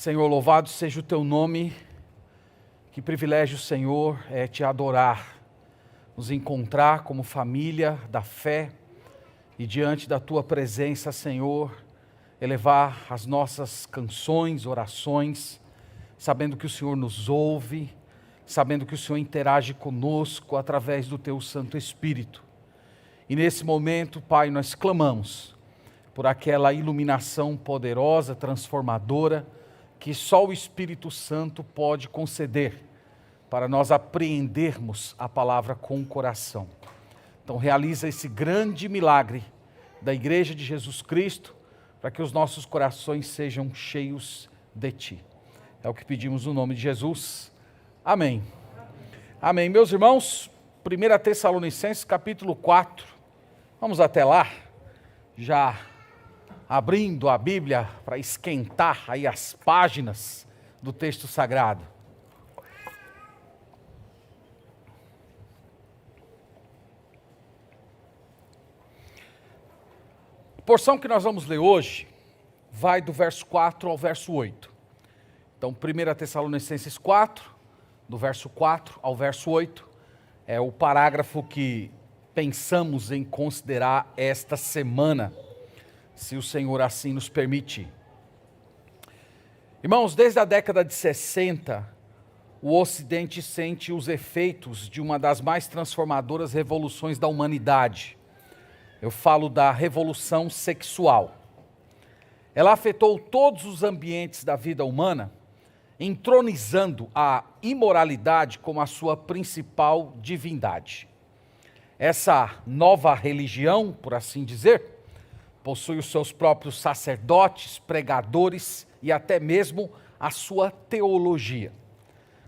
Senhor, louvado seja o teu nome, que privilégio, Senhor, é te adorar, nos encontrar como família da fé e diante da tua presença, Senhor, elevar as nossas canções, orações, sabendo que o Senhor nos ouve, sabendo que o Senhor interage conosco através do teu Santo Espírito. E nesse momento, Pai, nós clamamos por aquela iluminação poderosa, transformadora, que só o Espírito Santo pode conceder para nós apreendermos a palavra com o coração. Então realiza esse grande milagre da Igreja de Jesus Cristo, para que os nossos corações sejam cheios de Ti. É o que pedimos no nome de Jesus. Amém. Amém. Meus irmãos, 1 Tessalonicenses capítulo 4, vamos até lá, já abrindo a Bíblia para esquentar aí as páginas do texto sagrado. A porção que nós vamos ler hoje vai do verso 4 ao verso 8. Então, 1 Tessalonicenses 4, do verso 4 ao verso 8, é o parágrafo que pensamos em considerar esta semana, se o Senhor assim nos permitir. Irmãos, desde a década de 60, o Ocidente sente os efeitos de uma das mais transformadoras revoluções da humanidade. Eu falo da revolução sexual. Ela afetou todos os ambientes da vida humana, entronizando a imoralidade como a sua principal divindade. Essa nova religião, por assim dizer, possui os seus próprios sacerdotes, pregadores e até mesmo a sua teologia.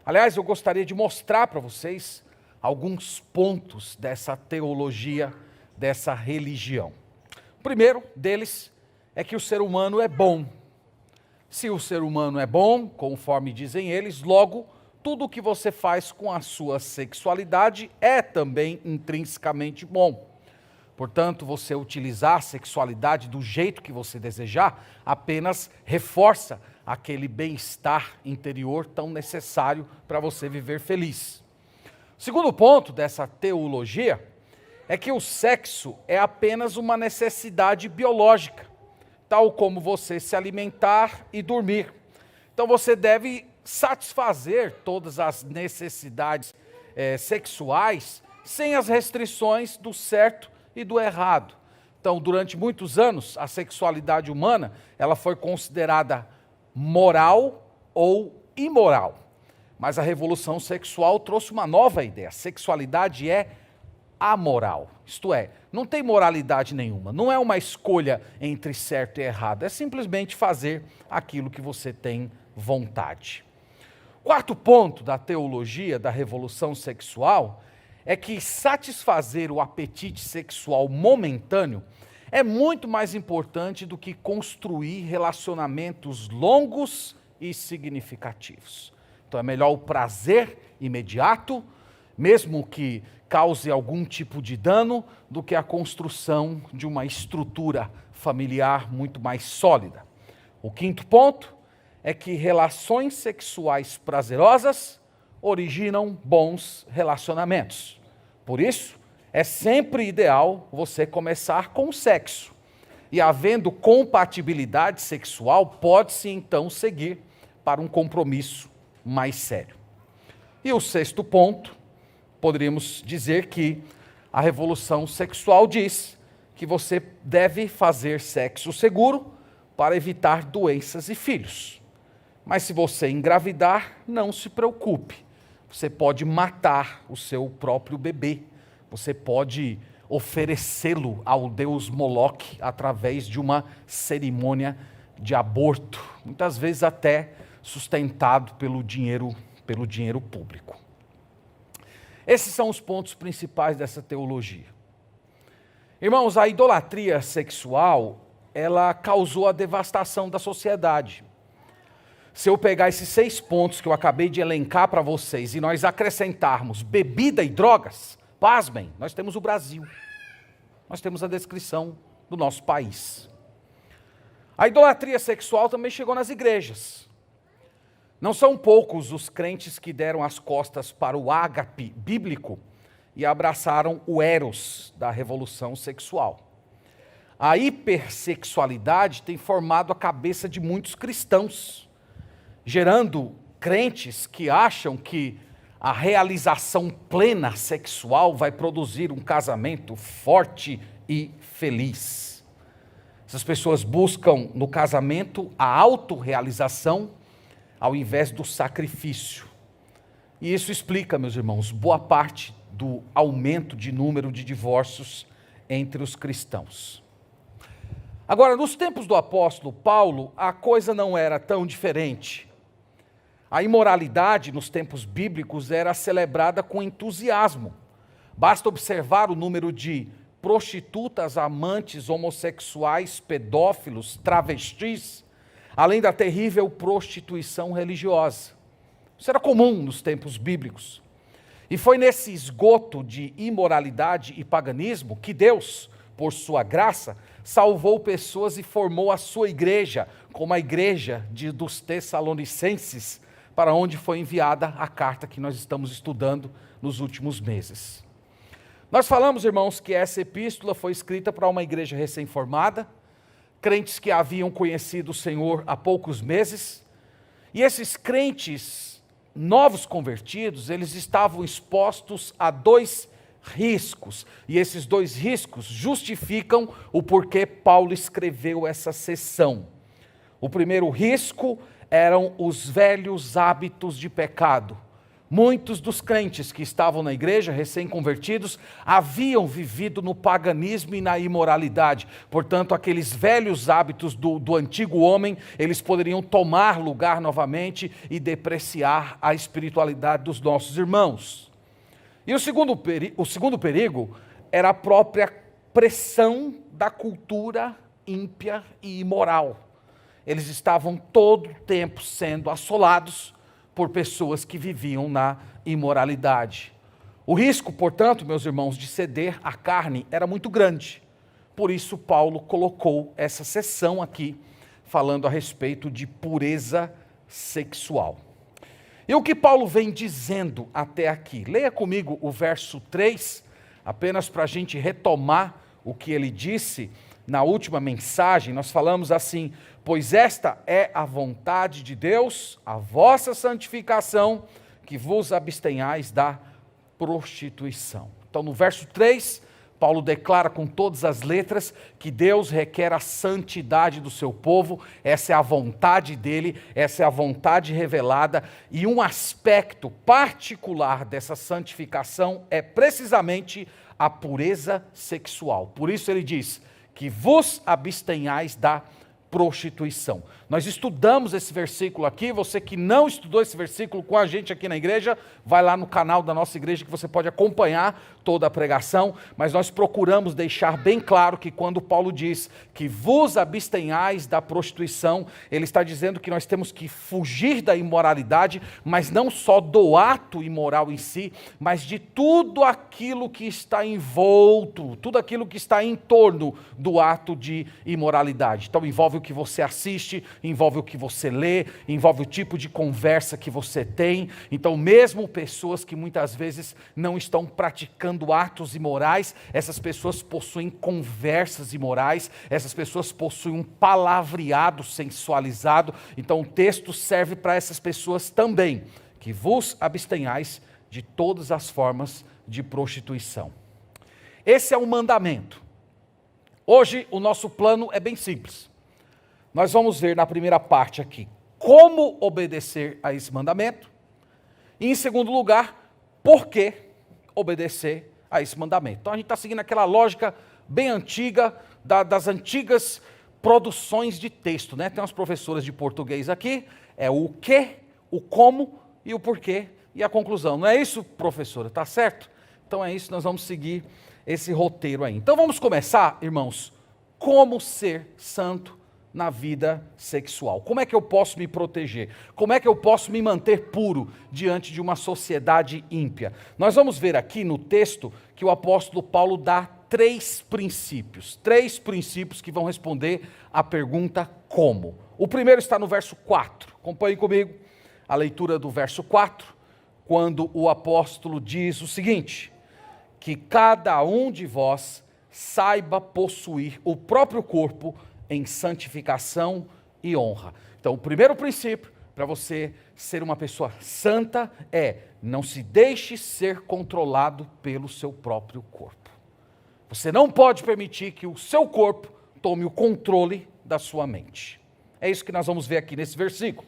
Aliás, eu gostaria de mostrar para vocês alguns pontos dessa teologia, dessa religião. O primeiro deles é que o ser humano é bom. Se o ser humano é bom, conforme dizem eles, logo, tudo o que você faz com a sua sexualidade é também intrinsecamente bom. Portanto, você utilizar a sexualidade do jeito que você desejar apenas reforça aquele bem-estar interior tão necessário para você viver feliz. O segundo ponto dessa teologia é que o sexo é apenas uma necessidade biológica, tal como você se alimentar e dormir. Então você deve satisfazer todas as necessidades sexuais sem as restrições do certo e do errado. Então, durante muitos anos, a sexualidade humana, ela foi considerada moral ou imoral. Mas a revolução sexual trouxe uma nova ideia. A sexualidade é amoral. Isto é, não tem moralidade nenhuma. Não é uma escolha entre certo e errado. É simplesmente fazer aquilo que você tem vontade. Quarto ponto da teologia da revolução sexual é que satisfazer o apetite sexual momentâneo é muito mais importante do que construir relacionamentos longos e significativos. Então é melhor o prazer imediato, mesmo que cause algum tipo de dano, do que a construção de uma estrutura familiar muito mais sólida. O quinto ponto é que relações sexuais prazerosas originam bons relacionamentos. Por isso, é sempre ideal você começar com o sexo. E havendo compatibilidade sexual, pode-se então seguir para um compromisso mais sério. E o sexto ponto, poderíamos dizer que a revolução sexual diz que você deve fazer sexo seguro para evitar doenças e filhos. Mas se você engravidar, não se preocupe. Você pode matar o seu próprio bebê. Você pode oferecê-lo ao deus Moloque através de uma cerimônia de aborto, muitas vezes até sustentado pelo dinheiro público. Esses são os pontos principais dessa teologia. Irmãos, a idolatria sexual, ela causou a devastação da sociedade. Se eu pegar esses 6 pontos que eu acabei de elencar para vocês e nós acrescentarmos bebida e drogas, pasmem, nós temos o Brasil. Nós temos a descrição do nosso país. A idolatria sexual também chegou nas igrejas. Não são poucos os crentes que deram as costas para o ágape bíblico e abraçaram o eros da revolução sexual. A hipersexualidade tem formado a cabeça de muitos cristãos, gerando crentes que acham que a realização plena sexual vai produzir um casamento forte e feliz. Essas pessoas buscam no casamento a autorrealização ao invés do sacrifício. E isso explica, meus irmãos, boa parte do aumento de número de divórcios entre os cristãos. Agora, nos tempos do apóstolo Paulo, a coisa não era tão diferente. A imoralidade nos tempos bíblicos era celebrada com entusiasmo. Basta observar o número de prostitutas, amantes, homossexuais, pedófilos, travestis, além da terrível prostituição religiosa. Isso era comum nos tempos bíblicos. E foi nesse esgoto de imoralidade e paganismo que Deus, por sua graça, salvou pessoas e formou a sua igreja, como a igreja dos Tessalonicenses, para onde foi enviada a carta que nós estamos estudando nos últimos meses. Nós falamos, irmãos, que essa epístola foi escrita para uma igreja recém-formada, crentes que haviam conhecido o Senhor há poucos meses, e esses crentes novos convertidos, eles estavam expostos a dois riscos, e esses dois riscos justificam o porquê Paulo escreveu essa seção. O primeiro risco eram os velhos hábitos de pecado. Muitos dos crentes que estavam na igreja, recém-convertidos, haviam vivido no paganismo e na imoralidade. Portanto, aqueles velhos hábitos do antigo homem, eles poderiam tomar lugar novamente e depreciar a espiritualidade dos nossos irmãos. E o segundo perigo era a própria pressão da cultura ímpia e imoral. Eles estavam todo o tempo sendo assolados por pessoas que viviam na imoralidade. O risco, portanto, meus irmãos, de ceder à carne era muito grande. Por isso, Paulo colocou essa seção aqui, falando a respeito de pureza sexual. E o que Paulo vem dizendo até aqui? Leia comigo o verso 3, apenas para a gente retomar o que ele disse na última mensagem. Nós falamos assim: pois esta é a vontade de Deus, a vossa santificação, que vos abstenhais da prostituição. Então, no verso 3, Paulo declara com todas as letras que Deus requer a santidade do seu povo. Essa é a vontade dele, essa é a vontade revelada, e um aspecto particular dessa santificação é precisamente a pureza sexual. Por isso ele diz que vos abstenhais da prostituição. Nós estudamos esse versículo aqui. Você que não estudou esse versículo com a gente aqui na igreja, vai lá no canal da nossa igreja que você pode acompanhar toda a pregação, mas nós procuramos deixar bem claro que quando Paulo diz que vos abstenhais da prostituição, ele está dizendo que nós temos que fugir da imoralidade, mas não só do ato imoral em si, mas de tudo aquilo que está envolto, tudo aquilo que está em torno do ato de imoralidade. Então envolve o que você assiste, envolve o que você lê, envolve o tipo de conversa que você tem. Então, mesmo pessoas que muitas vezes não estão praticando atos imorais, essas pessoas possuem conversas imorais, essas pessoas possuem um palavreado sensualizado. Então, o texto serve para essas pessoas também, que vos abstenhais de todas as formas de prostituição. Esse é um mandamento. Hoje, o nosso plano é bem simples. Nós vamos ver na primeira parte aqui como obedecer a esse mandamento e, em segundo lugar, por que obedecer a esse mandamento. Então a gente está seguindo aquela lógica bem antiga das antigas produções de texto, né? Tem umas professoras de português aqui, é o que, o como e o porquê e a conclusão. Não é isso, professora? Tá certo? Então é isso, nós vamos seguir esse roteiro aí. Então vamos começar, irmãos, como ser santo na vida sexual. Como é que eu posso me proteger? Como é que eu posso me manter puro diante de uma sociedade ímpia? Nós vamos ver aqui no texto que o apóstolo Paulo dá três princípios que vão responder à pergunta como. O primeiro está no verso 4. Acompanhe comigo. a leitura do verso 4, quando o apóstolo diz o seguinte: que cada um de vós saiba possuir o próprio corpo em santificação e honra. Então, o primeiro princípio para você ser uma pessoa santa é: não se deixe ser controlado pelo seu próprio corpo. Você não pode permitir que o seu corpo tome o controle da sua mente. É isso que nós vamos ver aqui nesse versículo.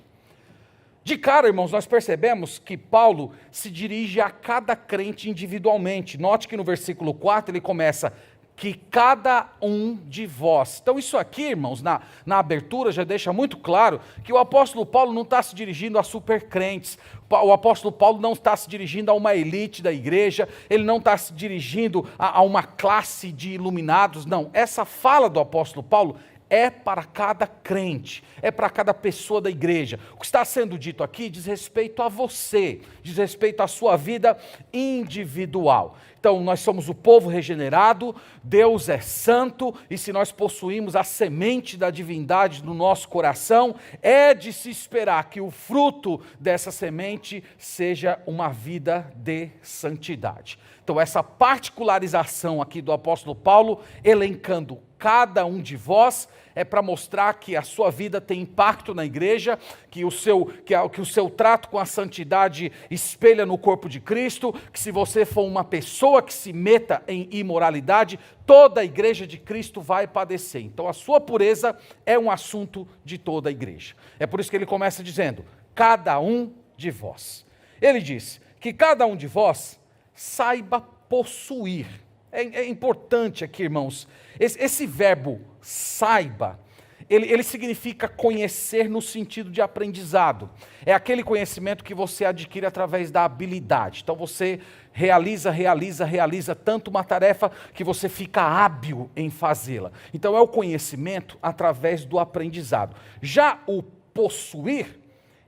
De cara, irmãos, nós percebemos que Paulo se dirige a cada crente individualmente. Note que no versículo 4 ele começa: que cada um de vós. Então isso aqui, irmãos, na abertura já deixa muito claro que o apóstolo Paulo não está se dirigindo a supercrentes, o apóstolo Paulo não está se dirigindo a uma elite da igreja, ele não está se dirigindo a uma classe de iluminados, não. Essa fala do apóstolo Paulo é para cada crente, é para cada pessoa da igreja. O que está sendo dito aqui diz respeito a você, diz respeito à sua vida individual. Então, nós somos o povo regenerado, Deus é santo, e se nós possuímos a semente da divindade no nosso coração, é de se esperar que o fruto dessa semente seja uma vida de santidade. Então, essa particularização aqui do apóstolo Paulo, elencando cada um de vós, é para mostrar que a sua vida tem impacto na igreja, que o seu trato com a santidade espelha no corpo de Cristo, que se você for uma pessoa que se meta em imoralidade, toda a igreja de Cristo vai padecer. Então a sua pureza é um assunto de toda a igreja. É por isso que ele começa dizendo: cada um de vós. Ele diz que cada um de vós saiba possuir. É importante aqui, irmãos, esse verbo saiba, ele significa conhecer no sentido de aprendizado. É aquele conhecimento que você adquire através da habilidade. Então você realiza tanto uma tarefa que você fica hábil em fazê-la. Então é o conhecimento através do aprendizado. Já o possuir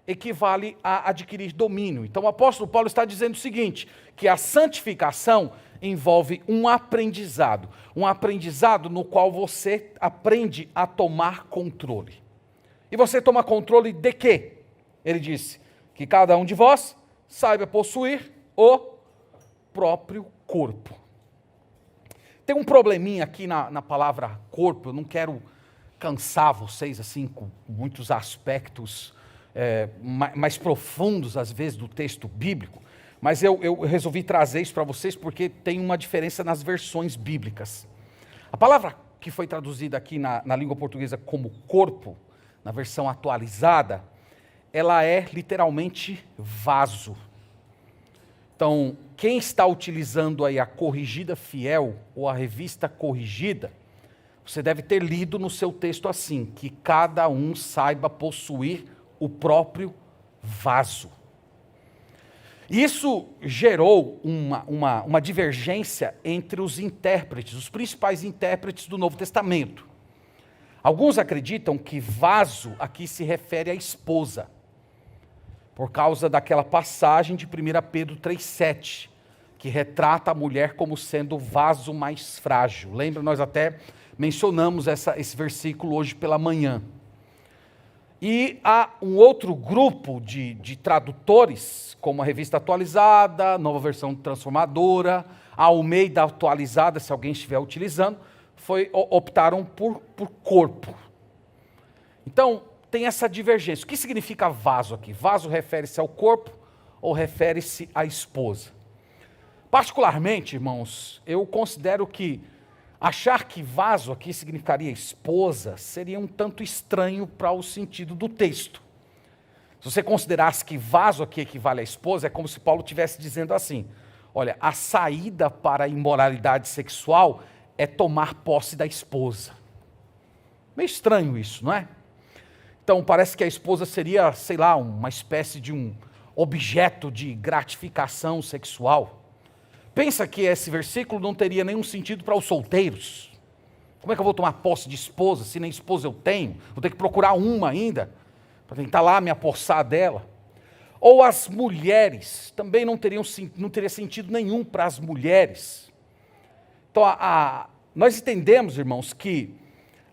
equivale a adquirir domínio. Então o apóstolo Paulo está dizendo o seguinte, que a santificação envolve um aprendizado no qual você aprende a tomar controle. E você toma controle de quê? Ele disse que cada um de vós saiba possuir o próprio corpo. Tem um probleminha aqui na palavra corpo, eu não quero cansar vocês assim com muitos aspectos mais profundos às vezes do texto bíblico, mas eu resolvi trazer isso para vocês porque tem uma diferença nas versões bíblicas. A palavra que foi traduzida aqui na língua portuguesa como corpo, na versão atualizada, ela é literalmente vaso. Então, quem está utilizando aí a Corrigida Fiel ou a Revista Corrigida, você deve ter lido no seu texto assim, que cada um saiba possuir o próprio vaso. Isso gerou uma divergência entre os intérpretes, os principais intérpretes do Novo Testamento. Alguns acreditam que vaso aqui se refere à esposa, por causa daquela passagem de 1 Pedro 3,7, que retrata a mulher como sendo o vaso mais frágil. Lembra, nós até mencionamos esse versículo hoje pela manhã. E há um outro grupo de tradutores, como a Revista Atualizada, Nova Versão Transformadora, a Almeida Atualizada, se alguém estiver utilizando, optaram por corpo. Então, tem essa divergência. O que significa vaso aqui? Vaso refere-se ao corpo ou refere-se à esposa? Particularmente, irmãos, eu considero que achar que vaso aqui significaria esposa seria um tanto estranho para o sentido do texto. Se você considerasse que vaso aqui equivale à esposa, é como se Paulo estivesse dizendo assim: olha, a saída para a imoralidade sexual é tomar posse da esposa. Meio estranho isso, não é? Então parece que a esposa seria, sei lá, uma espécie de um objeto de gratificação sexual. Pensa que esse versículo não teria nenhum sentido para os solteiros. Como é que eu vou tomar posse de esposa, se nem esposa eu tenho? Vou ter que procurar uma ainda, para tentar lá me apossar dela. Ou as mulheres, também não teria sentido nenhum para as mulheres. Então, nós entendemos, irmãos, que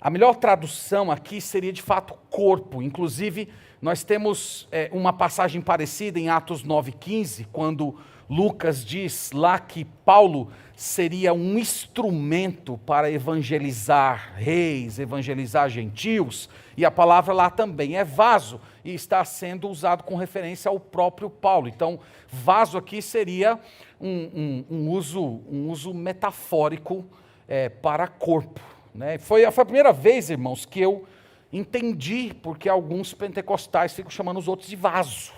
a melhor tradução aqui seria de fato corpo. Inclusive, Nós temos uma passagem parecida em Atos 9,15, quando Lucas diz lá que Paulo seria um instrumento para evangelizar reis, evangelizar gentios, e a palavra lá também é vaso, e está sendo usado com referência ao próprio Paulo. Então, vaso aqui seria um uso metafórico para corpo, né? Foi a primeira vez, irmãos, que eu entendi porque alguns pentecostais ficam chamando os outros de vaso,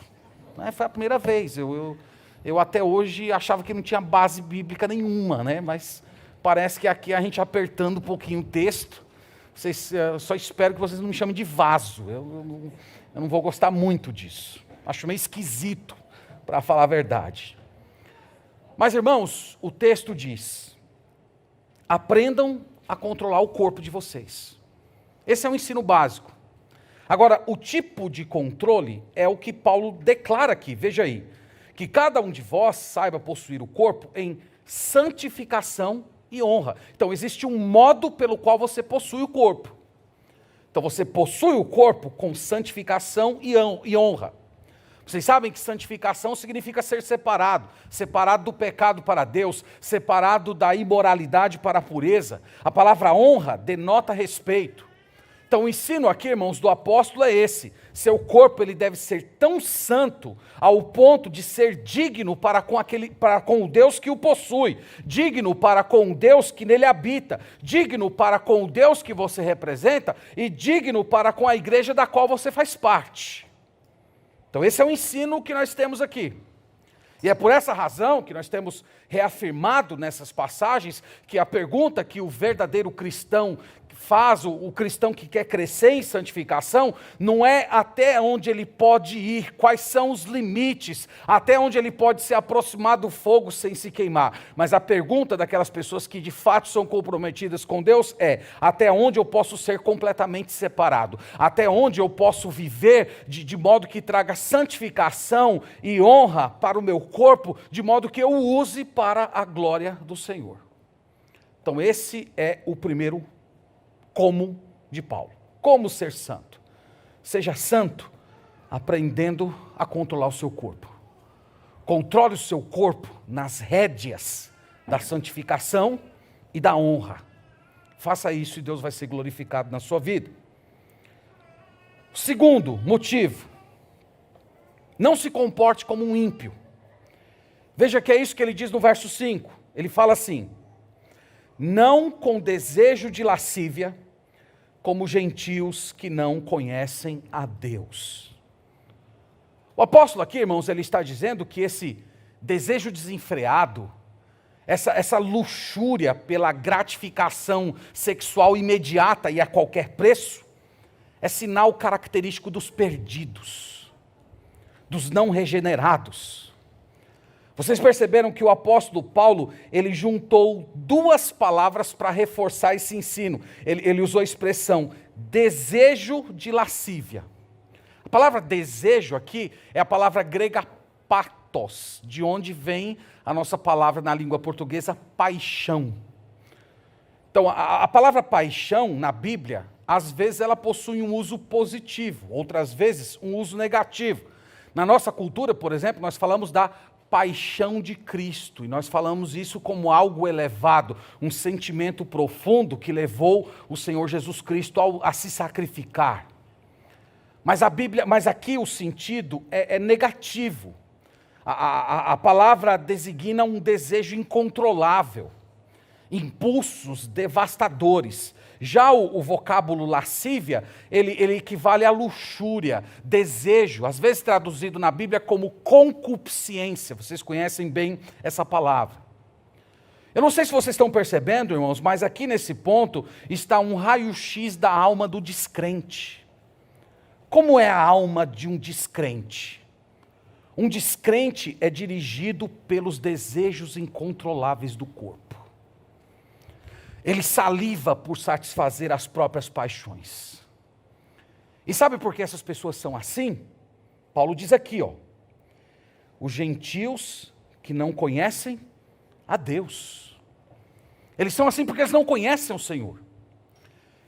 né? Foi a primeira vez. Eu até hoje achava que não tinha base bíblica nenhuma, né? Mas parece que aqui a gente apertando um pouquinho o texto, só espero que vocês não me chamem de vaso. Eu não vou gostar muito disso. Acho meio esquisito, para falar a verdade. Mas, irmãos, o texto diz: aprendam a controlar o corpo de vocês. Esse é um ensino básico. Agora, o tipo de controle é o que Paulo declara aqui. Veja aí. Que cada um de vós saiba possuir o corpo em santificação e honra. Então, existe um modo pelo qual você possui o corpo. Então, você possui o corpo com santificação e honra. Vocês sabem que santificação significa ser separado. Separado do pecado para Deus, separado da imoralidade para a pureza. A palavra honra denota respeito. Então, o ensino aqui, irmãos, do apóstolo é esse: seu corpo ele deve ser tão santo ao ponto de ser digno para com o Deus que o possui, digno para com o Deus que nele habita, digno para com o Deus que você representa e digno para com a igreja da qual você faz parte. Então, esse é o ensino que nós temos aqui. E é por essa razão que nós temos reafirmado nessas passagens que a pergunta que o verdadeiro cristão faz, o cristão que quer crescer em santificação, não é até onde ele pode ir, quais são os limites, até onde ele pode se aproximar do fogo sem se queimar. Mas a pergunta daquelas pessoas que de fato são comprometidas com Deus é: até onde eu posso ser completamente separado? Até onde eu posso viver de modo que traga santificação e honra para o meu corpo, de modo que eu o use para a glória do Senhor? Então esse é o primeiro como de Paulo. Como ser santo? Seja santo aprendendo a controlar o seu corpo. Controle o seu corpo nas rédeas da santificação e da honra. Faça isso e Deus vai ser glorificado na sua vida. Segundo motivo: não se comporte como um ímpio. Veja que é isso que ele diz no verso 5. Ele fala assim: não com desejo de lascívia, como gentios que não conhecem a Deus. O apóstolo aqui, irmãos, ele está dizendo que esse desejo desenfreado, essa luxúria pela gratificação sexual imediata e a qualquer preço, é sinal característico dos perdidos, dos não regenerados. Vocês perceberam que o apóstolo Paulo, ele juntou duas palavras para reforçar esse ensino. Ele usou a expressão desejo de lascívia. A palavra desejo aqui é a palavra grega pathos, de onde vem a nossa palavra na língua portuguesa paixão. Então, a palavra paixão na Bíblia, às vezes ela possui um uso positivo, outras vezes um uso negativo. Na nossa cultura, por exemplo, nós falamos da paixão de Cristo, e nós falamos isso como algo elevado, um sentimento profundo que levou o Senhor Jesus Cristo a se sacrificar. Mas aqui o sentido é negativo. A palavra designa um desejo incontrolável, impulsos devastadores. Já o vocábulo lascívia, ele equivale à luxúria, desejo, às vezes traduzido na Bíblia como concupiscência. Vocês conhecem bem essa palavra. Eu não sei se vocês estão percebendo, irmãos, mas aqui nesse ponto está um raio-x da alma do descrente. Como é a alma de um descrente? Um descrente é dirigido pelos desejos incontroláveis do corpo. Ele saliva por satisfazer as próprias paixões. E sabe por que essas pessoas são assim? Paulo diz aqui, os gentios que não conhecem a Deus. Eles são assim porque eles não conhecem o Senhor.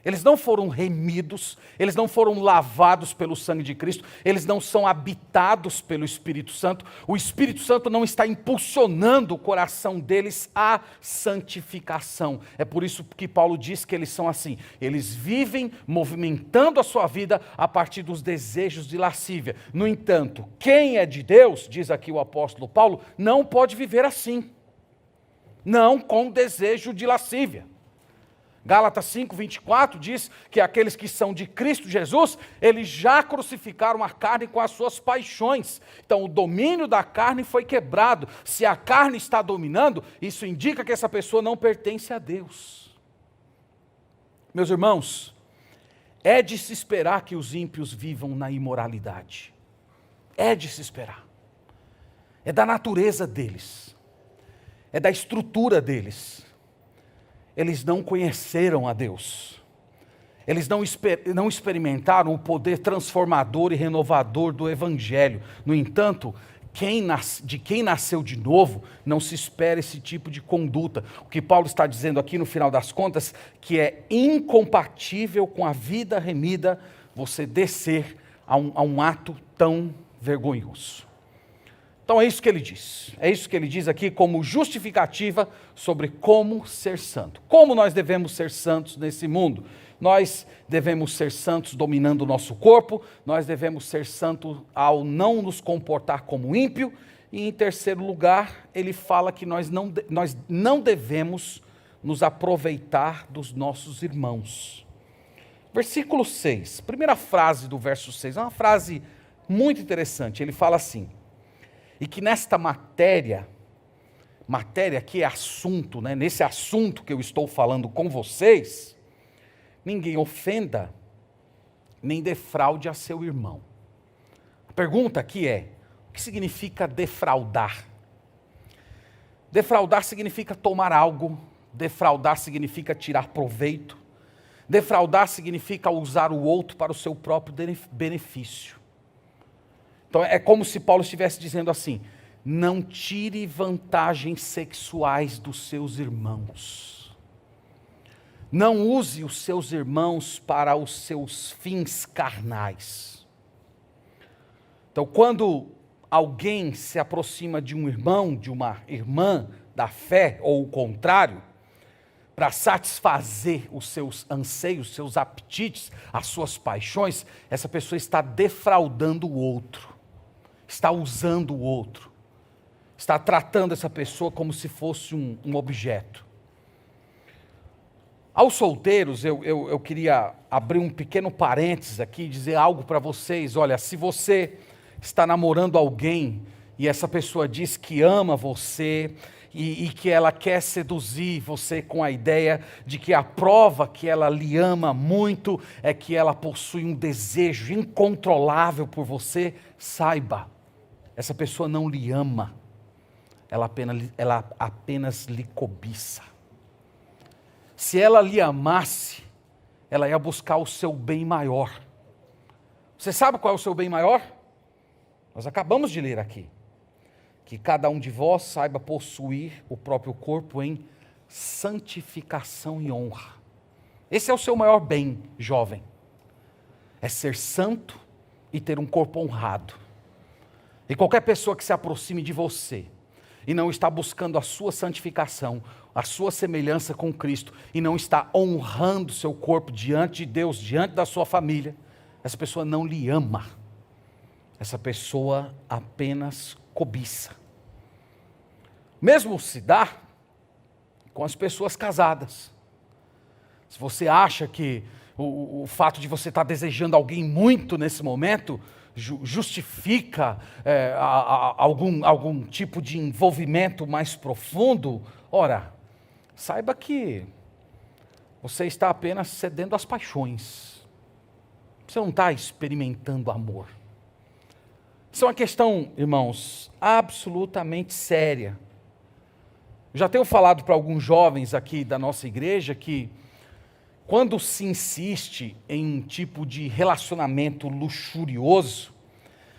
Eles não foram remidos, eles não foram lavados pelo sangue de Cristo, eles não são habitados pelo Espírito Santo. O Espírito Santo não está impulsionando o coração deles à santificação. É por isso que Paulo diz que eles são assim. Eles vivem movimentando a sua vida a partir dos desejos de lascívia. No entanto, quem é de Deus, diz aqui o apóstolo Paulo, não pode viver assim. Não com desejo de lascívia. Gálatas 5:24 diz que aqueles que são de Cristo Jesus, eles já crucificaram a carne com as suas paixões. Então o domínio da carne foi quebrado. Se a carne está dominando, isso indica que essa pessoa não pertence a Deus. Meus irmãos, é de se esperar que os ímpios vivam na imoralidade. É de se esperar. É da natureza deles. É da estrutura deles. Eles não conheceram a Deus. Eles não experimentaram o poder transformador e renovador do Evangelho. No entanto, de quem nasceu de novo, não se espera esse tipo de conduta. O que Paulo está dizendo aqui no final das contas, que é incompatível com a vida remida você descer a um ato tão vergonhoso. Então é isso que ele diz. É isso que ele diz aqui como justificativa sobre como ser santo. Como nós devemos ser santos nesse mundo? Nós devemos ser santos dominando o nosso corpo, nós devemos ser santos ao não nos comportar como ímpio, e em terceiro lugar, ele fala que nós não devemos nos aproveitar dos nossos irmãos. Versículo 6, primeira frase do verso 6, é uma frase muito interessante. Ele fala assim: e que nesta matéria que é assunto, né? Nesse assunto que eu estou falando com vocês, ninguém ofenda, nem defraude a seu irmão. A pergunta aqui é, o que significa defraudar? Defraudar significa tomar algo, defraudar significa tirar proveito, defraudar significa usar o outro para o seu próprio benefício. Então é como se Paulo estivesse dizendo assim: não tire vantagens sexuais dos seus irmãos. Não use os seus irmãos para os seus fins carnais. Então quando alguém se aproxima de um irmão, de uma irmã da fé, ou o contrário, para satisfazer os seus anseios, os seus apetites, as suas paixões, essa pessoa está defraudando o outro. Está usando o outro, está tratando essa pessoa como se fosse um objeto. Aos solteiros, eu queria abrir um pequeno parênteses aqui e dizer algo para vocês. Olha, se você está namorando alguém e essa pessoa diz que ama você e que ela quer seduzir você com a ideia de que a prova que ela lhe ama muito é que ela possui um desejo incontrolável por você, saiba, essa pessoa não lhe ama, ela apenas lhe cobiça. Se ela lhe amasse, ela ia buscar o seu bem maior. Você sabe qual é o seu bem maior? Nós acabamos de ler aqui. Que cada um de vós saiba possuir o próprio corpo em santificação e honra. Esse é o seu maior bem, jovem. É ser santo e ter um corpo honrado. E qualquer pessoa que se aproxime de você e não está buscando a sua santificação, a sua semelhança com Cristo, e não está honrando seu corpo diante de Deus, diante da sua família, essa pessoa não lhe ama. Essa pessoa apenas cobiça. Mesmo se dá com as pessoas casadas. Se você acha que o fato de você estar desejando alguém muito nesse momento justifica algum tipo de envolvimento mais profundo, ora, saiba que você está apenas cedendo às paixões. Você não está experimentando amor. Isso é uma questão, irmãos, absolutamente séria. Eu já tenho falado para alguns jovens aqui da nossa igreja que quando se insiste em um tipo de relacionamento luxurioso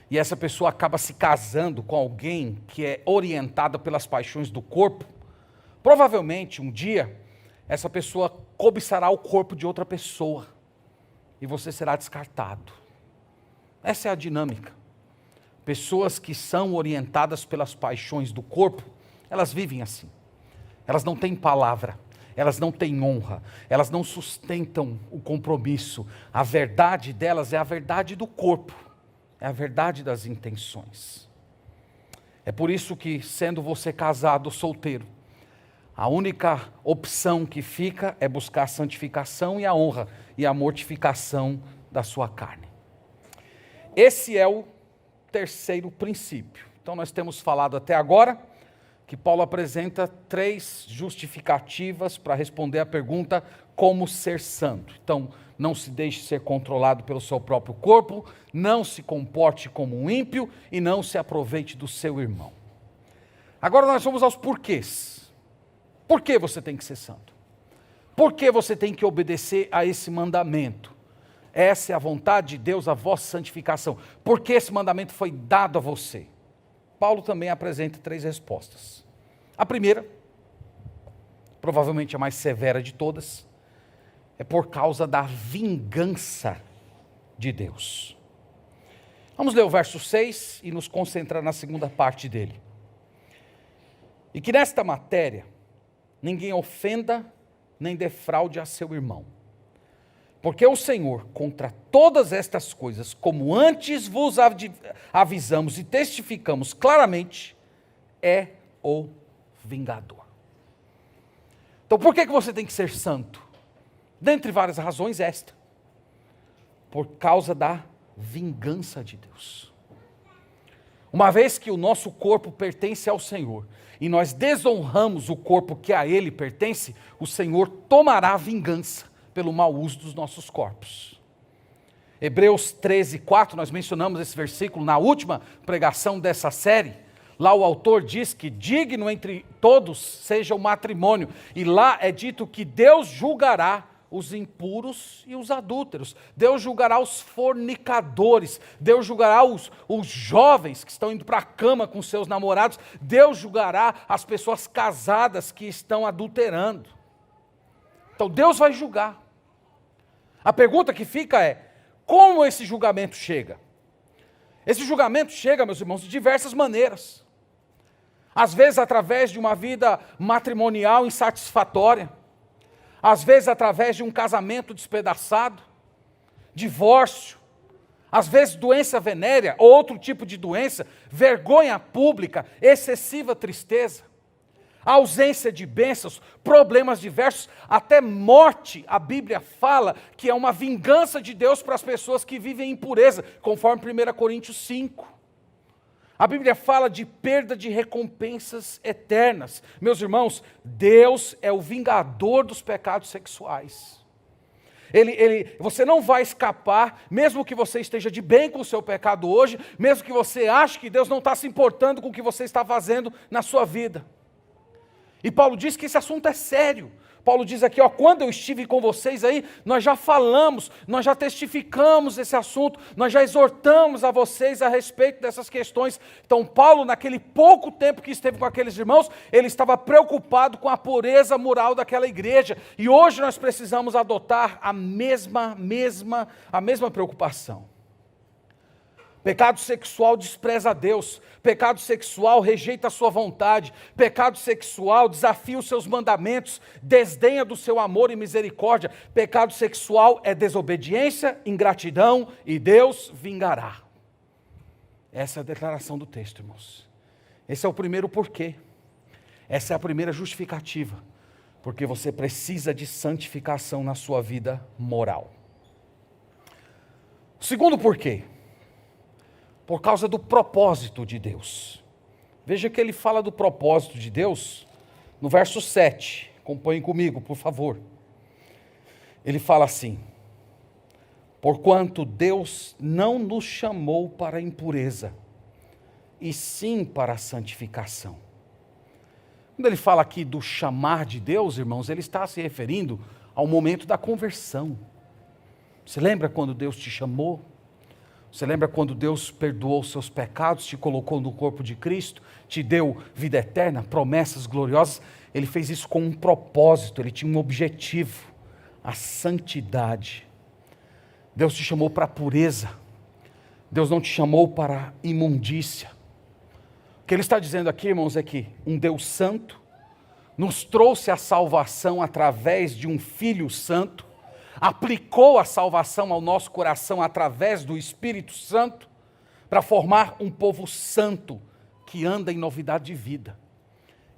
e essa pessoa acaba se casando com alguém que é orientada pelas paixões do corpo, provavelmente um dia essa pessoa cobiçará o corpo de outra pessoa e você será descartado. Essa é a dinâmica. Pessoas que são orientadas pelas paixões do corpo, elas vivem assim. Elas não têm palavra, elas não têm honra, elas não sustentam o compromisso. A verdade delas é a verdade do corpo, é a verdade das intenções. É por isso que, sendo você casado ou solteiro, a única opção que fica é buscar a santificação e a honra e a mortificação da sua carne. Esse é o terceiro princípio. Então nós temos falado até agora que Paulo apresenta 3 justificativas para responder à pergunta como ser santo. Então, não se deixe ser controlado pelo seu próprio corpo, não se comporte como um ímpio e não se aproveite do seu irmão. Agora nós vamos aos porquês. Por que você tem que ser santo? Por que você tem que obedecer a esse mandamento? Essa é a vontade de Deus, a vossa santificação. Por que esse mandamento foi dado a você? Paulo também apresenta 3 respostas. A primeira, provavelmente a mais severa de todas, é por causa da vingança de Deus. Vamos ler o verso 6 e nos concentrar na segunda parte dele. E que nesta matéria, ninguém ofenda nem defraude a seu irmão. Porque o Senhor, contra todas estas coisas, como antes vos avisamos e testificamos claramente, é o vingador. Então por que você tem que ser santo? Dentre várias razões, esta. Por causa da vingança de Deus. Uma vez que o nosso corpo pertence ao Senhor, e nós desonramos o corpo que a Ele pertence, o Senhor tomará vingança pelo mau uso dos nossos corpos. Hebreus 13:4, nós mencionamos esse versículo na última pregação dessa série. Lá o autor diz que digno entre todos seja o matrimônio. E lá é dito que Deus julgará os impuros e os adúlteros. Deus julgará os fornicadores. Deus julgará os jovens que estão indo para a cama com seus namorados. Deus julgará as pessoas casadas que estão adulterando. Então Deus vai julgar. A pergunta que fica é, como esse julgamento chega? Esse julgamento chega, meus irmãos, de diversas maneiras. Às vezes através de uma vida matrimonial insatisfatória. Às vezes através de um casamento despedaçado. Divórcio. Às vezes doença venérea ou outro tipo de doença. Vergonha pública, excessiva tristeza. Ausência de bênçãos, problemas diversos, até morte. A Bíblia fala que é uma vingança de Deus para as pessoas que vivem em impureza, conforme 1 Coríntios 5. A Bíblia fala de perda de recompensas eternas. Meus irmãos, Deus é o vingador dos pecados sexuais. Você não vai escapar, mesmo que você esteja de bem com o seu pecado hoje, mesmo que você ache que Deus não está se importando com o que você está fazendo na sua vida. E Paulo diz que esse assunto é sério. Paulo diz aqui, quando eu estive com vocês aí, nós já falamos, nós já testificamos esse assunto, nós já exortamos a vocês a respeito dessas questões. Então Paulo, naquele pouco tempo que esteve com aqueles irmãos, ele estava preocupado com a pureza moral daquela igreja. E hoje nós precisamos adotar a mesma preocupação. Pecado sexual despreza a Deus, pecado sexual rejeita a sua vontade, pecado sexual desafia os seus mandamentos, desdenha do seu amor e misericórdia, pecado sexual é desobediência, ingratidão e Deus vingará. Essa é a declaração do texto, irmãos. Esse é o primeiro porquê, essa é a primeira justificativa, porque você precisa de santificação na sua vida moral. O segundo porquê, por causa do propósito de Deus. Veja que ele fala do propósito de Deus no verso 7. Acompanhe comigo, por favor. Ele fala assim: porquanto Deus não nos chamou para a impureza, e sim para a santificação. Quando ele fala aqui do chamar de Deus, irmãos, ele está se referindo ao momento da conversão. Você lembra quando Deus te chamou? Você lembra quando Deus perdoou os seus pecados, te colocou no corpo de Cristo, te deu vida eterna, promessas gloriosas? Ele fez isso com um propósito, ele tinha um objetivo, a santidade. Deus te chamou para a pureza. Deus não te chamou para a imundícia. O que ele está dizendo aqui, irmãos, é que um Deus santo nos trouxe a salvação através de um Filho Santo, aplicou a salvação ao nosso coração através do Espírito Santo, para formar um povo santo que anda em novidade de vida.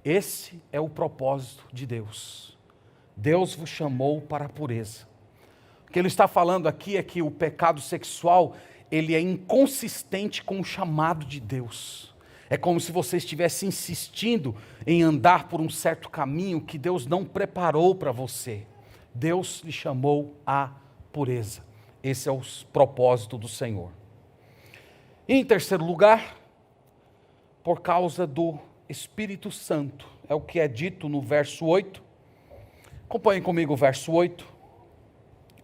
Esse é o propósito de Deus. Deus vos chamou para a pureza. O que ele está falando aqui é que o pecado sexual, ele é inconsistente com o chamado de Deus. É como se você estivesse insistindo em andar por um certo caminho que Deus não preparou para você. Deus lhe chamou à pureza. Esse é o propósito do Senhor. E em terceiro lugar, por causa do Espírito Santo. É o que é dito no verso 8. Acompanhem comigo o verso 8,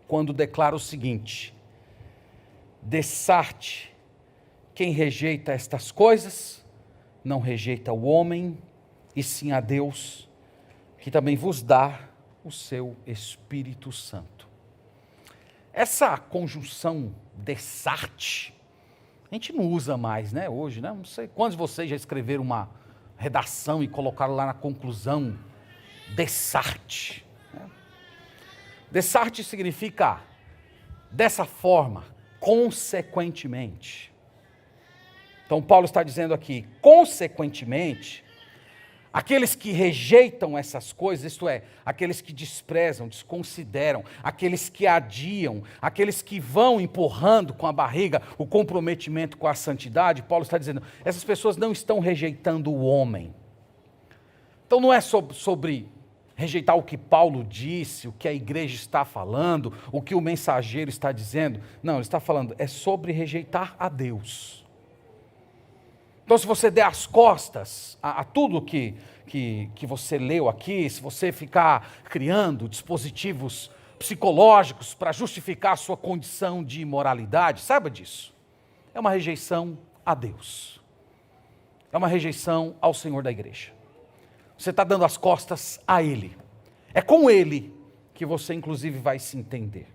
quando declara o seguinte: Dessarte, quem rejeita estas coisas, não rejeita o homem, e sim a Deus, que também vos dá o seu Espírito Santo. Essa conjunção dessarte, a gente não usa mais, né, hoje, né? Não sei quantos de vocês já escreveram uma redação e colocaram lá na conclusão, dessarte. Né? Dessarte significa, dessa forma, consequentemente. Então Paulo está dizendo aqui, consequentemente, aqueles que rejeitam essas coisas, isto é, aqueles que desprezam, desconsideram, aqueles que adiam, aqueles que vão empurrando com a barriga o comprometimento com a santidade, Paulo está dizendo, essas pessoas não estão rejeitando o homem. Então não é sobre rejeitar o que Paulo disse, o que a igreja está falando, o que o mensageiro está dizendo. Não, ele está falando, é sobre rejeitar a Deus. Então, se você der as costas a tudo que você leu aqui, se você ficar criando dispositivos psicológicos para justificar a sua condição de imoralidade, saiba disso. É uma rejeição a Deus. É uma rejeição ao Senhor da igreja. Você está dando as costas a Ele. É com Ele que você, inclusive, vai se entender.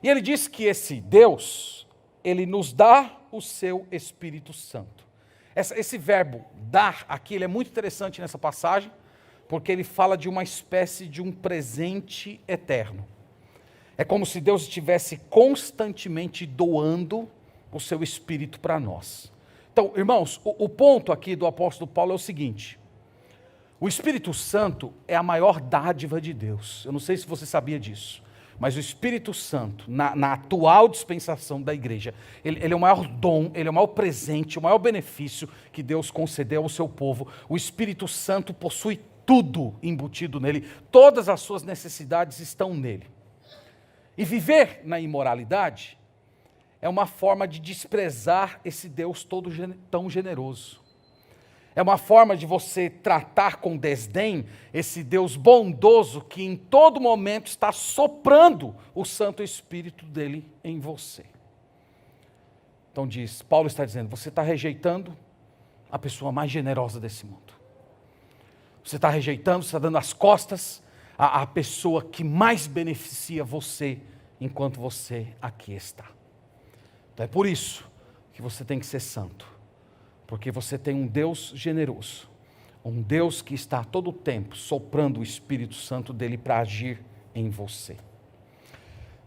E ele diz que esse Deus, Ele nos dá o seu Espírito Santo. Esse verbo dar aqui, ele é muito interessante nessa passagem, porque ele fala de uma espécie de um presente eterno. É como se Deus estivesse constantemente doando o seu Espírito para nós. Então, irmãos, o ponto aqui do apóstolo Paulo é o seguinte: o Espírito Santo é a maior dádiva de Deus. Eu não sei se você sabia disso. Mas o Espírito Santo, na atual dispensação da igreja, ele é o maior dom, ele é o maior presente, o maior benefício que Deus concedeu ao seu povo. O Espírito Santo possui tudo embutido nele, todas as suas necessidades estão nele. E viver na imoralidade é uma forma de desprezar esse Deus tão generoso. É uma forma de você tratar com desdém esse Deus bondoso que em todo momento está soprando o Santo Espírito dele em você. Então Paulo está dizendo, você está rejeitando a pessoa mais generosa desse mundo. Você está rejeitando, você está dando as costas à pessoa que mais beneficia você enquanto você aqui está. Então é por isso que você tem que ser santo. Porque você tem um Deus generoso, um Deus que está a todo o tempo soprando o Espírito Santo dele para agir em você.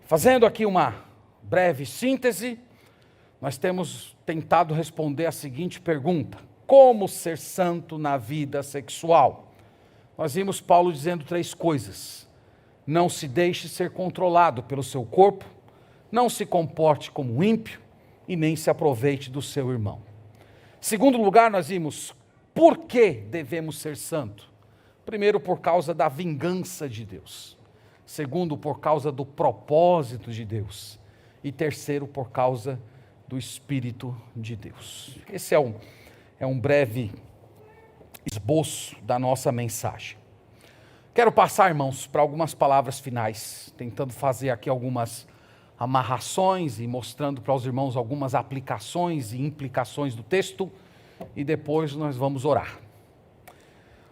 Fazendo aqui uma breve síntese, nós temos tentado responder a seguinte pergunta: como ser santo na vida sexual? Nós vimos Paulo dizendo 3 coisas: não se deixe ser controlado pelo seu corpo, não se comporte como ímpio e nem se aproveite do seu irmão. Segundo lugar, nós vimos por que devemos ser santos. Primeiro, por causa da vingança de Deus. Segundo, por causa do propósito de Deus. E terceiro, por causa do Espírito de Deus. Esse é um breve esboço da nossa mensagem. Quero passar, irmãos, para algumas palavras finais, tentando fazer aqui algumas amarrações e mostrando para os irmãos algumas aplicações e implicações do texto, e depois nós vamos orar.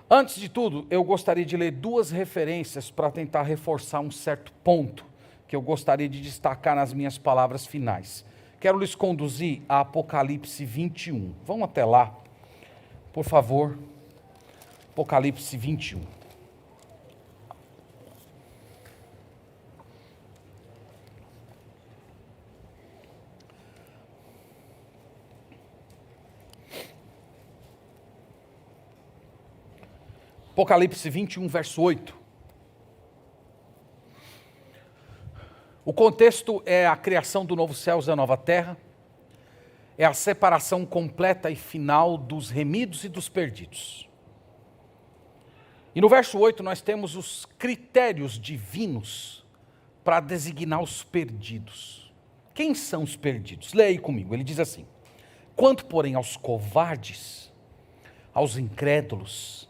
Antes de tudo, eu gostaria de ler duas referências para tentar reforçar um certo ponto que eu gostaria de destacar nas minhas palavras finais. Quero lhes conduzir a Apocalipse 21. Vamos até lá, por favor. Apocalipse 21. Apocalipse 21, verso 8. O contexto é a criação do novo céu e da nova terra, é a separação completa e final dos remidos e dos perdidos. E no verso 8 nós temos os critérios divinos para designar os perdidos. Quem são os perdidos? Leia aí comigo, ele diz assim: quanto, porém, aos covardes, aos incrédulos,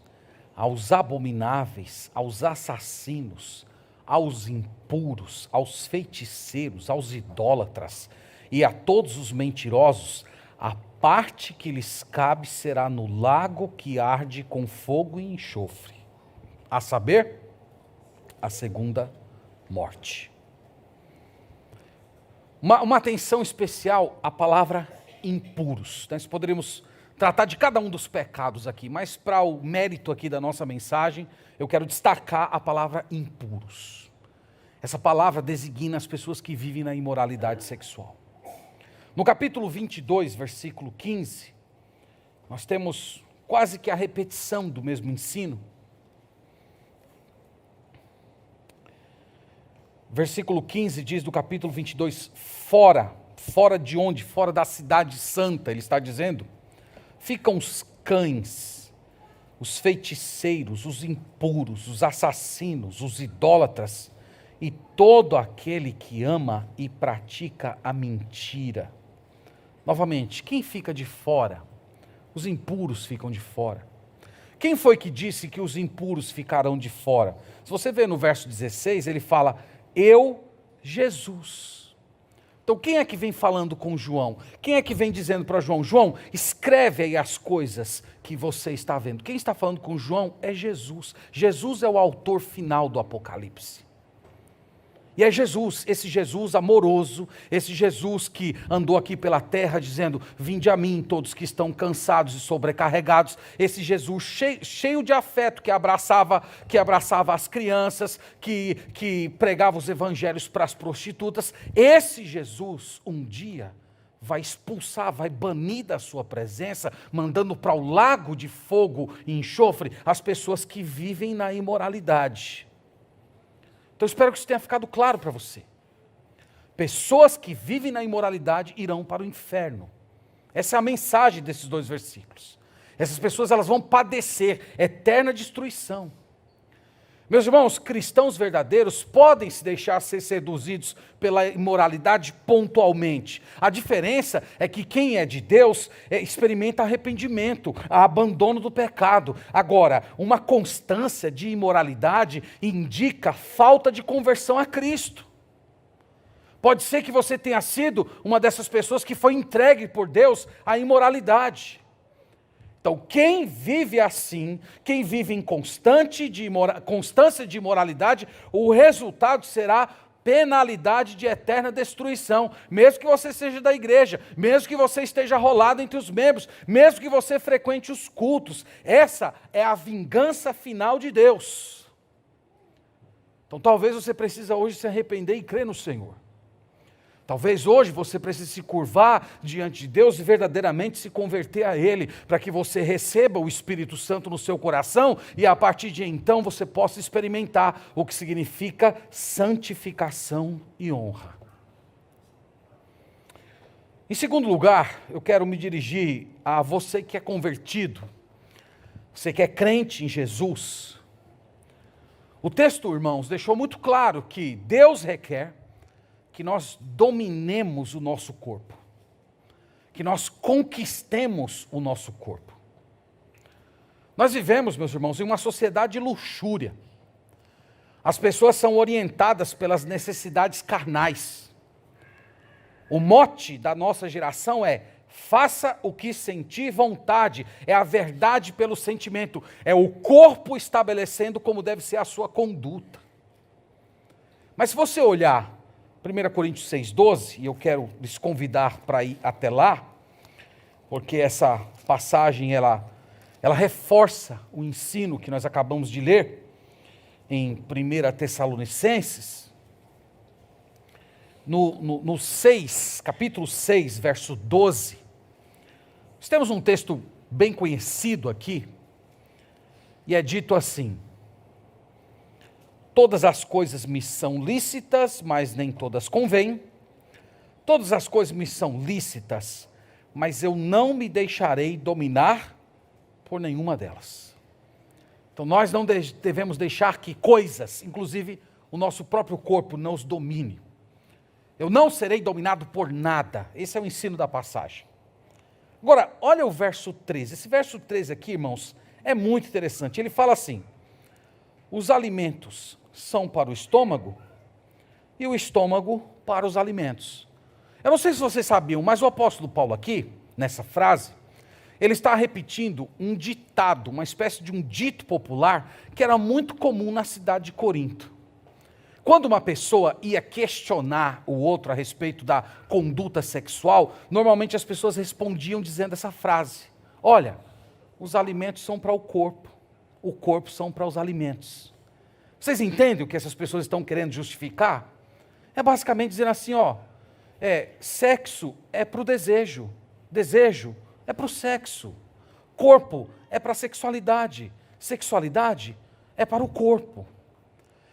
aos abomináveis, aos assassinos, aos impuros, aos feiticeiros, aos idólatras e a todos os mentirosos, a parte que lhes cabe será no lago que arde com fogo e enxofre, a saber, a segunda morte. Uma atenção especial à palavra impuros. Nós poderíamos tratar de cada um dos pecados aqui, mas para o mérito aqui da nossa mensagem, eu quero destacar a palavra impuros. Essa palavra designa as pessoas que vivem na imoralidade sexual. No capítulo 22, versículo 15, nós temos quase que a repetição do mesmo ensino. Versículo 15 diz do capítulo 22, fora de onde? Fora da cidade santa, ele está dizendo, ficam os cães, os feiticeiros, os impuros, os assassinos, os idólatras e todo aquele que ama e pratica a mentira. Novamente, quem fica de fora? Os impuros ficam de fora. Quem foi que disse que os impuros ficarão de fora? Se você ver no verso 16, ele fala, eu, Jesus. Então quem é que vem falando com João? Quem é que vem dizendo para João, João, escreve aí as coisas que você está vendo. Quem está falando com João é Jesus. Jesus é o autor final do Apocalipse. E é Jesus, esse Jesus amoroso, esse Jesus que andou aqui pela terra dizendo, vinde a mim todos que estão cansados e sobrecarregados, esse Jesus cheio de afeto que abraçava as crianças, que pregava os evangelhos para as prostitutas, esse Jesus um dia vai expulsar, vai banir da sua presença, mandando para o lago de fogo e enxofre as pessoas que vivem na imoralidade. Então eu espero que isso tenha ficado claro para você. Pessoas que vivem na imoralidade irão para o inferno. Essa é a mensagem desses dois versículos. Essas pessoas elas vão padecer eterna destruição. Meus irmãos, cristãos verdadeiros podem se deixar ser seduzidos pela imoralidade pontualmente. A diferença é que quem é de Deus experimenta arrependimento, abandono do pecado. Agora, uma constância de imoralidade indica falta de conversão a Cristo. Pode ser que você tenha sido uma dessas pessoas que foi entregue por Deus à imoralidade. Então, quem vive assim, quem vive em constância de imoralidade, o resultado será penalidade de eterna destruição, mesmo que você seja da igreja, mesmo que você esteja rolado entre os membros, mesmo que você frequente os cultos. Essa é a vingança final de Deus. Então, talvez você precise hoje se arrepender e crer no Senhor. Talvez hoje você precise se curvar diante de Deus e verdadeiramente se converter a Ele, para que você receba o Espírito Santo no seu coração e a partir de então você possa experimentar o que significa santificação e honra. Em segundo lugar, eu quero me dirigir a você que é convertido, você que é crente em Jesus. O texto, irmãos, deixou muito claro que Deus requer que nós dominemos o nosso corpo, que nós conquistemos o nosso corpo. Nós vivemos, meus irmãos, em uma sociedade de luxúria. As pessoas são orientadas pelas necessidades carnais. O mote da nossa geração é: faça o que sentir vontade. É a verdade pelo sentimento. É o corpo estabelecendo como deve ser a sua conduta. Mas se você olhar 1 Coríntios 6,12, e eu quero lhes convidar para ir até lá, porque essa passagem ela reforça o ensino que nós acabamos de ler em 1 Tessalonicenses. No 6, capítulo 6, verso 12, nós temos um texto bem conhecido aqui, e é dito assim: todas as coisas me são lícitas, mas nem todas convêm. Todas as coisas me são lícitas, mas eu não me deixarei dominar por nenhuma delas. Então nós não devemos deixar que coisas, inclusive o nosso próprio corpo, nos domine. Eu não serei dominado por nada. Esse é o ensino da passagem. Agora, olha o verso 13. Esse verso 13 aqui, irmãos, é muito interessante. Ele fala assim: os alimentos são para o estômago e o estômago para os alimentos. Eu não sei se vocês sabiam, mas o apóstolo Paulo aqui, nessa frase, ele está repetindo um ditado, uma espécie de um dito popular que era muito comum na cidade de Corinto. Quando uma pessoa ia questionar o outro a respeito da conduta sexual, normalmente as pessoas respondiam dizendo essa frase: olha, os alimentos são para o corpo são para os alimentos. Vocês entendem o que essas pessoas estão querendo justificar? É basicamente dizendo assim, sexo é para o desejo, desejo é para o sexo, corpo é para a sexualidade, sexualidade é para o corpo.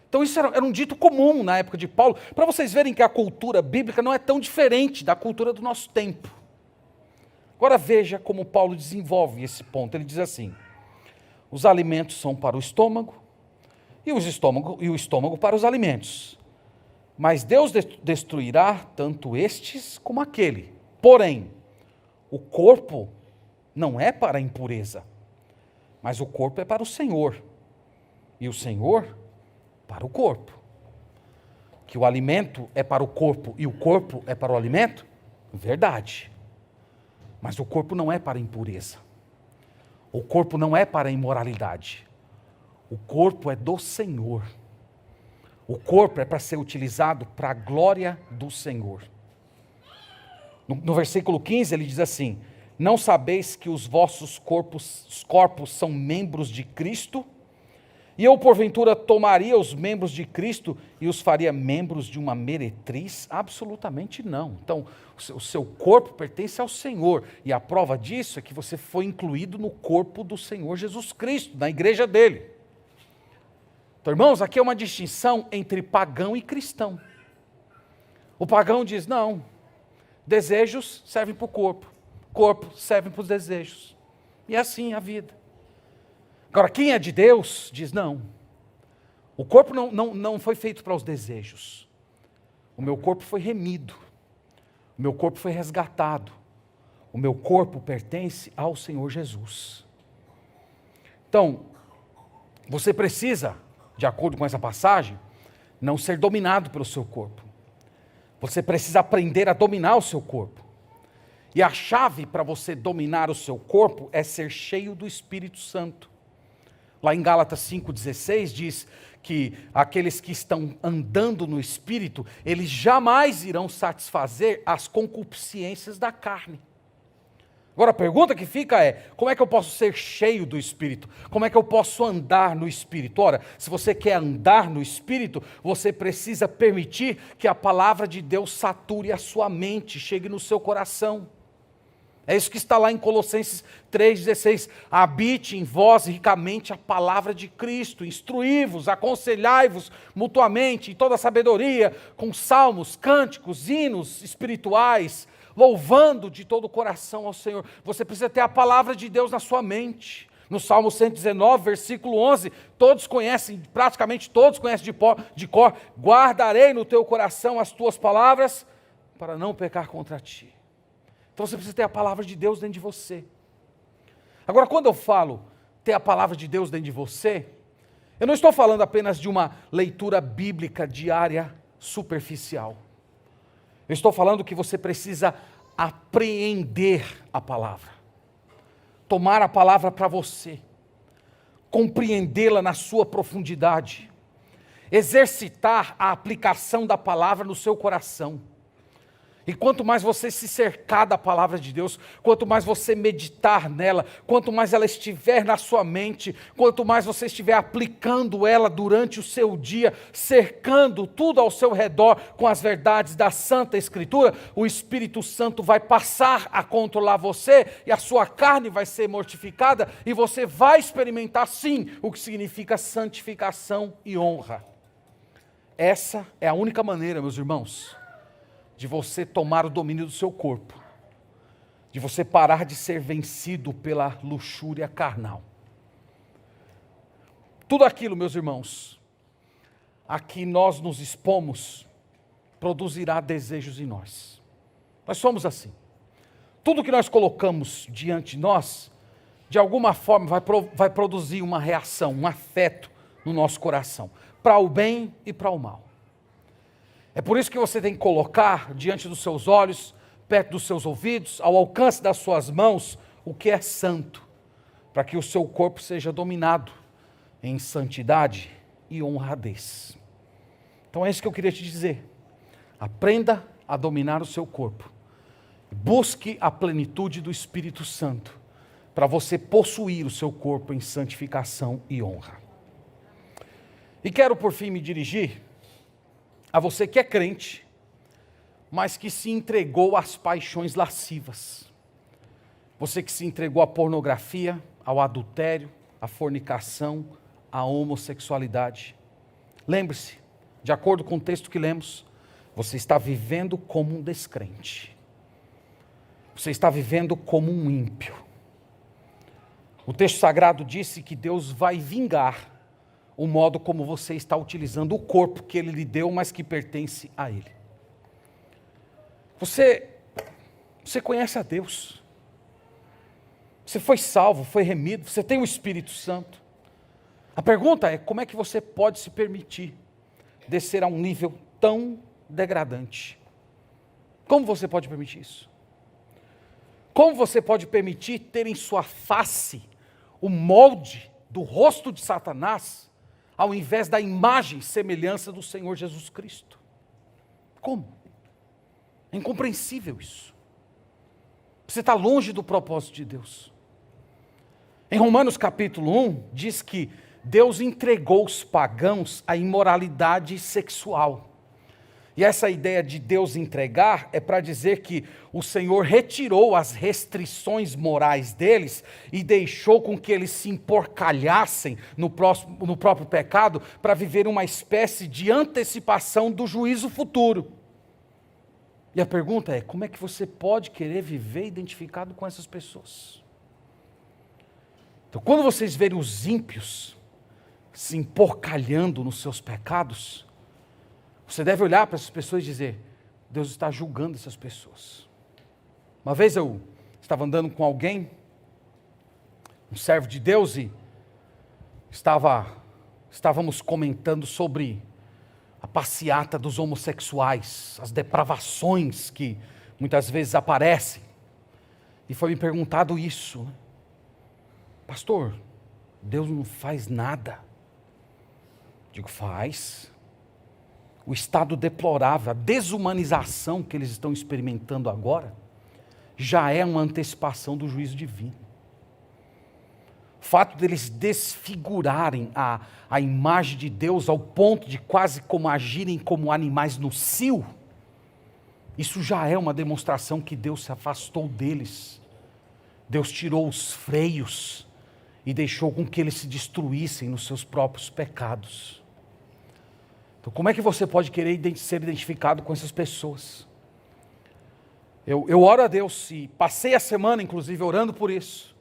Então isso era um dito comum na época de Paulo, para vocês verem que a cultura bíblica não é tão diferente da cultura do nosso tempo. Agora veja como Paulo desenvolve esse ponto. Ele diz assim: os alimentos são para o estômago e o estômago para os alimentos. Mas Deus destruirá tanto estes como aquele. Porém, o corpo não é para a impureza, mas o corpo é para o Senhor, e o Senhor para o corpo. Que o alimento é para o corpo e o corpo é para o alimento? Verdade. Mas o corpo não é para a impureza. O corpo não é para a imoralidade. O corpo é do Senhor. O corpo é para ser utilizado para a glória do Senhor. No versículo 15 ele diz assim: não sabeis que os vossos corpos são membros de Cristo? E eu, porventura, tomaria os membros de Cristo e os faria membros de uma meretriz? Absolutamente não. Então, o seu corpo pertence ao Senhor. E a prova disso é que você foi incluído no corpo do Senhor Jesus Cristo, na igreja dele. Então, irmãos, aqui é uma distinção entre pagão e cristão. O pagão diz, não, desejos servem para o corpo serve para os desejos. E é assim a vida. Agora, quem é de Deus, diz não. O corpo não foi feito para os desejos. O meu corpo foi remido. O meu corpo foi resgatado. O meu corpo pertence ao Senhor Jesus. Então, você precisa, de acordo com essa passagem, não ser dominado pelo seu corpo. Você precisa aprender a dominar o seu corpo. E a chave para você dominar o seu corpo é ser cheio do Espírito Santo. Lá em Gálatas 5,16 diz que aqueles que estão andando no Espírito, eles jamais irão satisfazer as concupiscências da carne. Agora a pergunta que fica é, como é que eu posso ser cheio do Espírito? Como é que eu posso andar no Espírito? Ora, se você quer andar no Espírito, você precisa permitir que a palavra de Deus sature a sua mente, chegue no seu coração. É isso que está lá em Colossenses 3,16. Habite em vós ricamente a palavra de Cristo, instruí-vos, aconselhai-vos mutuamente em toda a sabedoria, com salmos, cânticos, hinos espirituais, louvando de todo o coração ao Senhor. Você precisa ter a palavra de Deus na sua mente. No Salmo 119, versículo 11, todos conhecem, praticamente todos conhecem de cor. Guardarei no teu coração as tuas palavras, para não pecar contra ti. Então você precisa ter a palavra de Deus dentro de você. Agora, quando eu falo ter a palavra de Deus dentro de você, eu não estou falando apenas de uma leitura bíblica diária superficial. Eu estou falando que você precisa apreender a palavra. Tomar a palavra para você. Compreendê-la na sua profundidade. Exercitar a aplicação da palavra no seu coração. E quanto mais você se cercar da palavra de Deus, quanto mais você meditar nela, quanto mais ela estiver na sua mente, quanto mais você estiver aplicando ela durante o seu dia, cercando tudo ao seu redor com as verdades da Santa Escritura, o Espírito Santo vai passar a controlar você e a sua carne vai ser mortificada e você vai experimentar sim o que significa santificação e honra. Essa é a única maneira, meus irmãos, de você tomar o domínio do seu corpo, de você parar de ser vencido pela luxúria carnal. Tudo aquilo, meus irmãos, a que nós nos expomos, produzirá desejos em nós. Nós somos assim. Tudo que nós colocamos diante de nós, de alguma forma vai produzir uma reação, um afeto no nosso coração, para o bem e para o mal. É por isso que você tem que colocar diante dos seus olhos, perto dos seus ouvidos, ao alcance das suas mãos, o que é santo, para que o seu corpo seja dominado em santidade e honradez. Então é isso que eu queria te dizer. Aprenda a dominar o seu corpo. Busque a plenitude do Espírito Santo, para você possuir o seu corpo em santificação e honra. E quero por fim me dirigir a você que é crente, mas que se entregou às paixões lascivas. Você que se entregou à pornografia, ao adultério, à fornicação, à homossexualidade. Lembre-se, de acordo com o texto que lemos, você está vivendo como um descrente. Você está vivendo como um ímpio. O texto sagrado disse que Deus vai vingar o modo como você está utilizando o corpo que Ele lhe deu, mas que pertence a Ele. Você conhece a Deus. Você foi salvo, foi remido, você tem o Espírito Santo. A pergunta é, como é que você pode se permitir descer a um nível tão degradante? Como você pode permitir isso? Como você pode permitir ter em sua face o molde do rosto de Satanás, ao invés da imagem e semelhança do Senhor Jesus Cristo? Como? É incompreensível isso. Você está longe do propósito de Deus. Em Romanos capítulo 1, diz que Deus entregou os pagãos à imoralidade sexual. E essa ideia de Deus entregar é para dizer que o Senhor retirou as restrições morais deles e deixou com que eles se emporcalhassem no próprio pecado para viver uma espécie de antecipação do juízo futuro. E a pergunta é, como é que você pode querer viver identificado com essas pessoas? Então, quando vocês verem os ímpios se emporcalhando nos seus pecados, você deve olhar para essas pessoas e dizer, Deus está julgando essas pessoas. Uma vez eu estava andando com alguém, um servo de Deus, e estávamos comentando sobre a passeata dos homossexuais, as depravações que muitas vezes aparecem. E foi me perguntado isso, né? Pastor, Deus não faz nada. Digo, faz. O estado deplorável, a desumanização que eles estão experimentando agora, já é uma antecipação do juízo divino. O fato deles desfigurarem a imagem de Deus ao ponto de quase como agirem como animais no cio, isso já é uma demonstração que Deus se afastou deles. Deus tirou os freios e deixou com que eles se destruíssem nos seus próprios pecados. Então, como é que você pode querer ser identificado com essas pessoas? Eu oro a Deus e passei a semana, inclusive, orando por isso,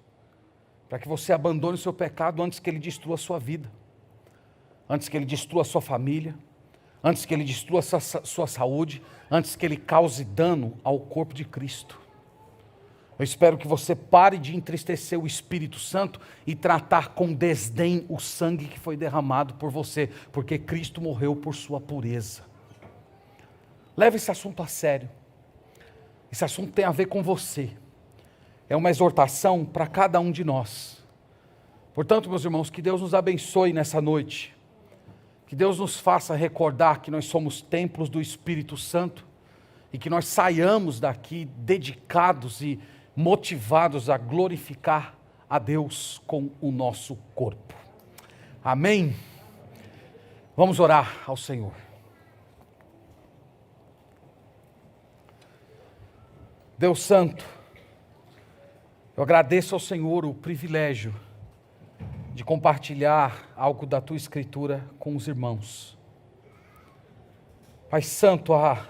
para que você abandone o seu pecado antes que ele destrua a sua vida, antes que ele destrua a sua família, antes que ele destrua a sua saúde, antes que ele cause dano ao corpo de Cristo. Eu espero que você pare de entristecer o Espírito Santo e tratar com desdém o sangue que foi derramado por você, porque Cristo morreu por sua pureza. Leve esse assunto a sério. Esse assunto tem a ver com você. É uma exortação para cada um de nós. Portanto, meus irmãos, que Deus nos abençoe nessa noite. Que Deus nos faça recordar que nós somos templos do Espírito Santo e que nós saiamos daqui dedicados e motivados a glorificar a Deus com o nosso corpo. Amém? Vamos orar ao Senhor. Deus Santo, eu agradeço ao Senhor o privilégio de compartilhar algo da Tua Escritura com os irmãos. Pai Santo, a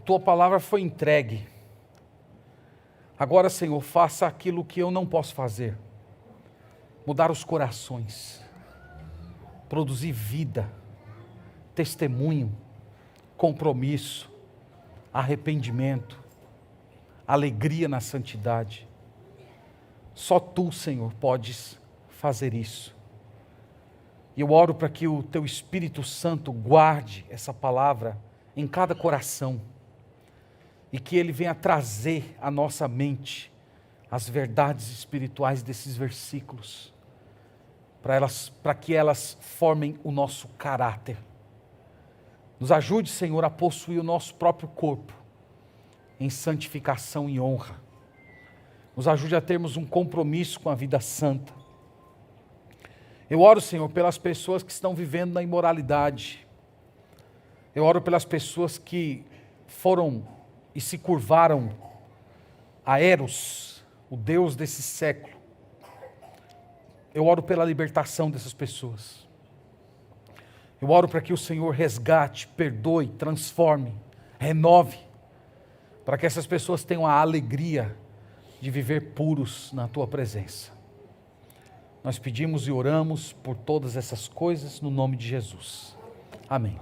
Tua palavra foi entregue. Agora, Senhor, faça aquilo que eu não posso fazer. Mudar os corações. Produzir vida, testemunho, compromisso, arrependimento, alegria na santidade. Só Tu, Senhor, podes fazer isso. E eu oro para que o Teu Espírito Santo guarde essa palavra em cada coração e que Ele venha trazer à nossa mente as verdades espirituais desses versículos, para que elas formem o nosso caráter. Nos ajude, Senhor, a possuir o nosso próprio corpo em santificação e honra. Nos ajude a termos um compromisso com a vida santa. Eu oro, Senhor, pelas pessoas que estão vivendo na imoralidade. Eu oro pelas pessoas que foram e se curvaram a Eros, o Deus desse século. Eu oro pela libertação dessas pessoas. Eu oro para que o Senhor resgate, perdoe, transforme, renove, para que essas pessoas tenham a alegria de viver puros na Tua presença. Nós pedimos e oramos por todas essas coisas no nome de Jesus. Amém.